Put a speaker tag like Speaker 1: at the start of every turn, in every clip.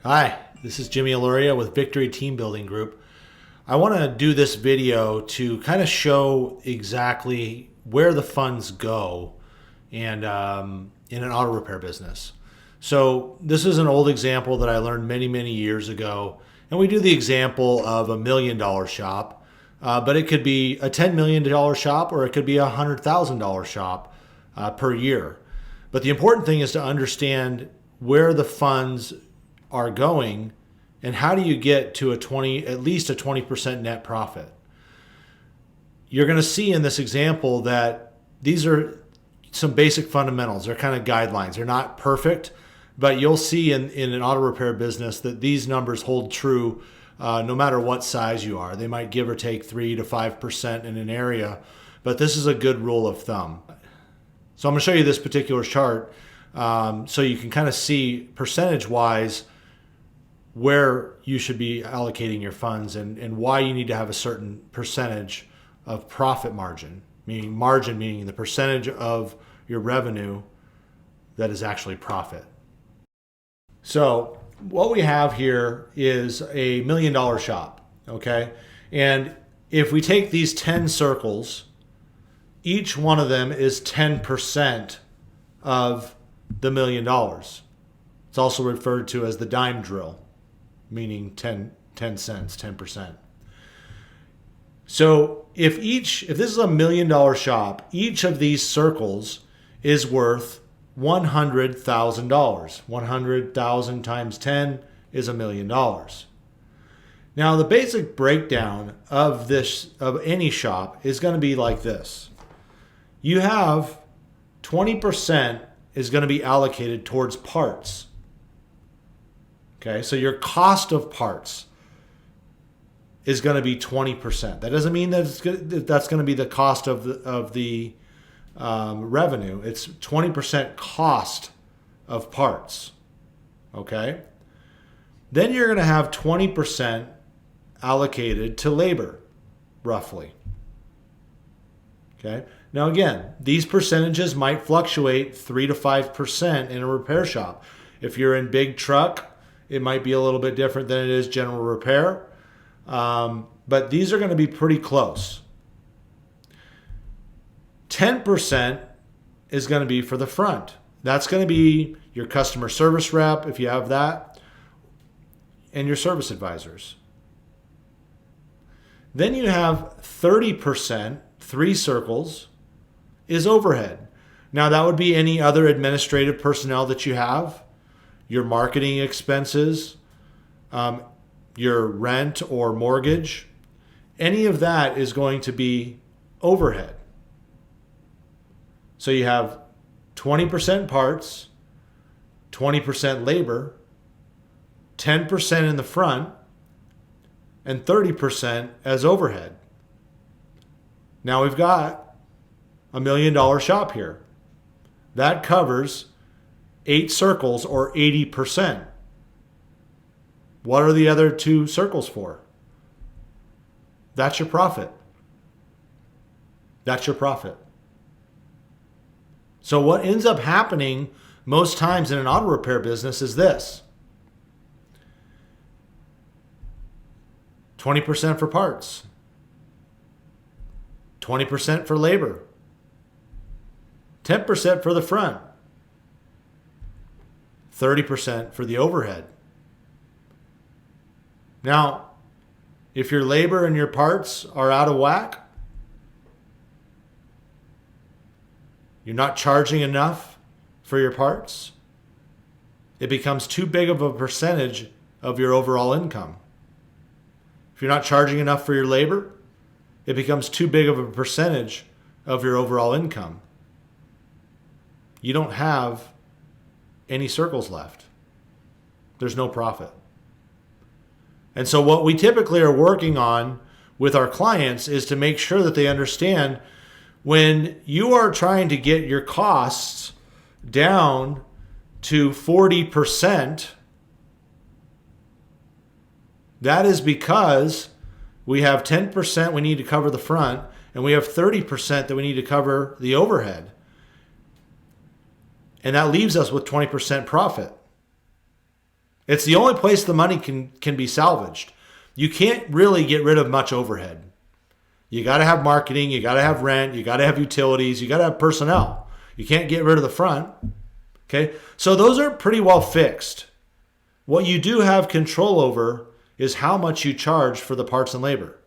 Speaker 1: Hi, this is Jimmy Aluria with Victory Team Building Group. I want to do this video to kind of show exactly where the funds go and in an auto repair business. So this is an old example that I learned many years ago, and we do the example of $1 million shop, but it could be a $10 million shop or it could be a $100,000 shop per year. But the important thing is to understand where the funds are going and how do you get to at least a 20% net profit. You're going to see in this example that these are some basic fundamentals. They're kind of guidelines. They're not perfect, but you'll see in an auto repair business that these numbers hold true no matter what size you are. They might give or take 3 to 5% in an area, but this is a good rule of thumb. So I'm going to show you this particular chart so you can kind of see percentage-wise where you should be allocating your funds and why you need to have a certain percentage of profit margin, meaning the percentage of your revenue that is actually profit. So what we have here is a $1 million shop, okay? And if we take these 10 circles, each one of them is 10% of the $1 million. It's also referred to as the dime drill, meaning 10 cents, 10%. So if this is a $1 million shop, each of these circles is worth $100,000. 100,000 times 10 is $1 million. Now the basic breakdown of any shop is going to be like this. You have 20% is going to be allocated towards parts. Okay, so your cost of parts is going to be 20%. That doesn't mean that's going to be the cost of the revenue. It's 20% cost of parts. Okay, then you're going to have 20% allocated to labor, roughly. Okay. Now again, these percentages might fluctuate 3 to 5% in a repair shop. If you're in big truck, it might be a little bit different than it is general repair. But these are going to be pretty close. 10% is going to be for the front. That's going to be your customer service rep, if you have that, and your service advisors. Then you have 30%, 3 circles, is overhead. Now that would be any other administrative personnel that you have, your marketing expenses, your rent or mortgage. Any of that is going to be overhead. So you have 20% parts, 20% labor, 10% in the front, and 30% as overhead. Now we've got a $1 million shop here. That covers 8 circles or 80%. What are the other 2 circles for? That's your profit. That's your profit. So what ends up happening most times in an auto repair business is this. 20% for parts, 20% for labor, 10% for the front, 30% for the overhead. Now, if your labor and your parts are out of whack, you're not charging enough for your parts, it becomes too big of a percentage of your overall income. If you're not charging enough for your labor, it becomes too big of a percentage of your overall income. You don't have any circles left. There's no profit. And so what we typically are working on with our clients is to make sure that they understand when you are trying to get your costs down to 40%, that is because we have 10% we need to cover the front and we have 30% that we need to cover the overhead. And that leaves us with 20% profit. It's the only place the money can be salvaged. You can't really get rid of much overhead. You got to have marketing, you got to have rent, you got to have utilities, you got to have personnel. You can't get rid of the front. Okay? So those are pretty well fixed. What you do have control over is how much you charge for the parts and labor.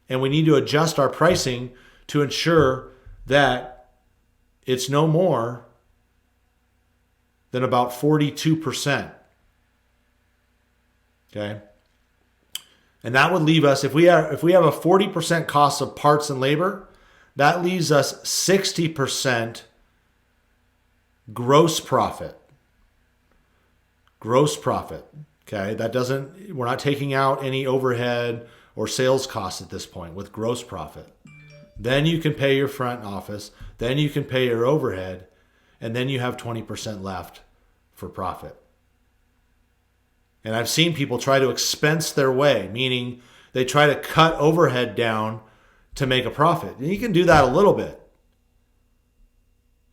Speaker 1: And we need to adjust our pricing to ensure that it's no more than about 42%. Okay? And that would leave us, if we have a 40% cost of parts and labor, that leaves us 60% gross profit. Gross profit. Okay? We're not taking out any overhead or sales costs at this point with gross profit. Then you can pay your front office, then you can pay your overhead, and then you have 20% left for profit. And I've seen people try to expense their way, meaning they try to cut overhead down to make a profit. And you can do that a little bit.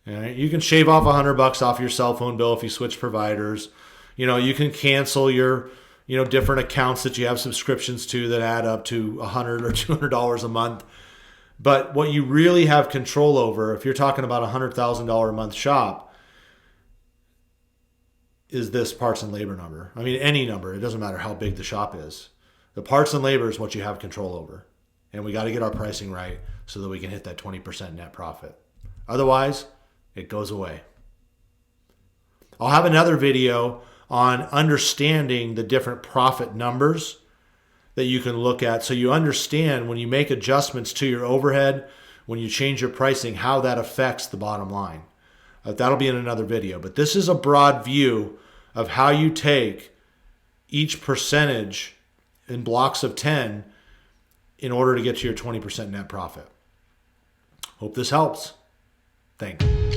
Speaker 1: All right? You can shave off $100 off your cell phone bill if you switch providers. You can cancel your different accounts that you have subscriptions to that add up to $100 or $200 a month. But what you really have control over, if you're talking about a $100,000 a month shop, is this parts and labor number. I mean, any number. It doesn't matter how big the shop is. The parts and labor is what you have control over. And we got to get our pricing right so that we can hit that 20% net profit. Otherwise, it goes away. I'll have another video on understanding the different profit numbers that you can look at so you understand when you make adjustments to your overhead, when you change your pricing, how that affects the bottom line. That'll be in another video. But this is a broad view of how you take each percentage in blocks of 10 in order to get to your 20% net profit. Hope this helps. Thanks.